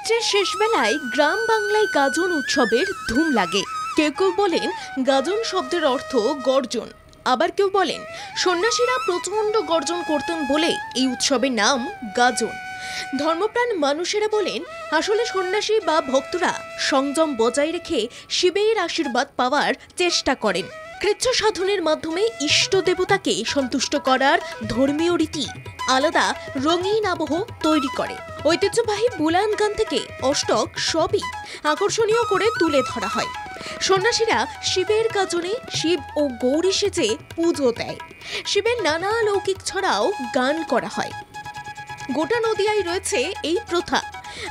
মার্চের শেষ বেলায় গ্রাম বাংলায় গাজন উৎসবের ধুম লাগে। কেউ কেউ বলেন গাজন শব্দের অর্থ গর্জন, আবার কেউ বলেন সন্ন্যাসীরা প্রচণ্ড গর্জন করতেন বলে এই উৎসবের নাম গাজন। ধর্মপ্রাণ মানুষেরা বলেন আসলে সন্ন্যাসী বা ভক্তরা সংযম বজায় রেখে শিবের আশীর্বাদ পাওয়ার চেষ্টা করেন। কৃচ্ছ সাধনের মাধ্যমে ইষ্ট দেবতাকে সন্তুষ্ট করার ধর্মীয় রীতি আলাদা রঙিন আবহ তৈরি করে। ঐতিহ্যবাহী বুলান গান থেকে অষ্টক সবই আকর্ষণীয় করে তুলে ধরা হয়। সন্ন্যাসীরা শিবের গাজনে শিব ও গৌরী সেজে পুজো দেয়। শিবের নানা লৌকিক ছড়াও গান করা হয়। গোটা নদিয়ায় রয়েছে এই প্রথা।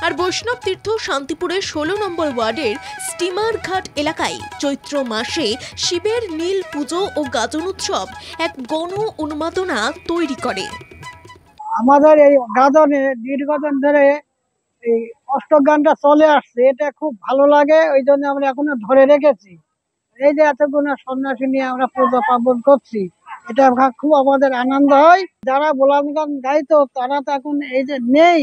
আর বৈষ্ণব তীর্থ শান্তিপুরের 16 নম্বর ওয়ার্ডের স্টিমার ঘাট এলাকায় চৈত্র মাসে শিবের নীল পুজো ও গাজন উৎসব এক গণ উন্মাদনা তৈরি করে। আমাদের এই গাজনে দীর্ঘদিন ধরে এই অষ্টক গানটা চলে আসছে, এটা খুব ভালো লাগে, ওই জন্য আমরা এখনো ধরে রেখেছি। এই যে এতগুলো সন্ন্যাসী নিয়ে আমরা পূজা পার্বণ করছি, এটা খুব আমাদের আনন্দ হয়। যারা বুলান গান গাইতো তারা তো এখন এই যে নেই,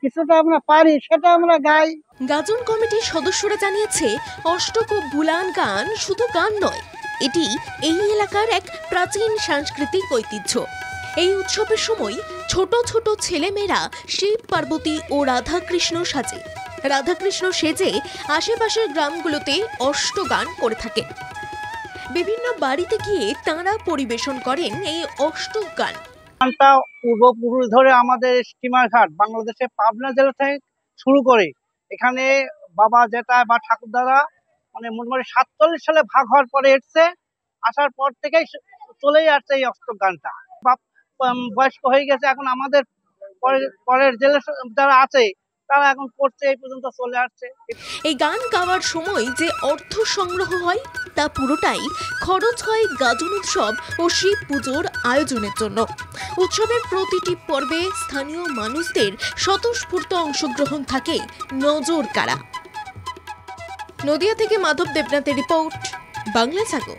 কিছুটা আমরা পারি সেটা আমরা গাই। গাজন কমিটির সদস্যরা জানিয়েছে অষ্টক ও বুলান গান শুধু গান নয়, এটি এই এলাকার এক প্রাচীন সাংস্কৃতিক ঐতিহ্য। এই উৎসবের সময় ছোট ছোট ছেলেমেয়েরা শিব পার্বতী ও রাধাকৃষ্ণ সাজে। রাধাকৃষ্ণ সেজে আশেপাশের গ্রামগুলোতে অষ্টগান করে থাকে। বিভিন্ন বাড়িতে গিয়ে তাঁরা পরিবেশন করেন এই অষ্টক গান। গানটা পূর্বপুরুষ ধরে আমাদের স্টিমার ঘাট বাংলাদেশের পাবনা জেলা থেকে শুরু করে এখানে বাবা জেঠা বা ঠাকুরদারা মানে মোটামুটি 47 সালে ভাগ হওয়ার পরে এসছে, আসার পর থেকেই চলেই আসছে এই অষ্টক গানটা। বয়স্ক হয়ে গেছে, এখন আমাদের পরের জেলা যারা আছে তারা এখন করছে, এই পর্যন্ত চলে আসছে। এই গান গাওয়ার সময় যে অর্থ সংগ্রহ হয় তা পুরোটাই খরচ হয় গাজন উৎসব ও শিব পুজোর আয়োজনের জন্য। উৎসবের প্রতিটি পর্বে স্থানীয় মানুষদের স্বতঃস্ফূর্ত অংশগ্রহণ থাকে নজর কাড়া। নদিয়া থেকে মাধব দেবনাথের রিপোর্ট, বাংলা জাগো।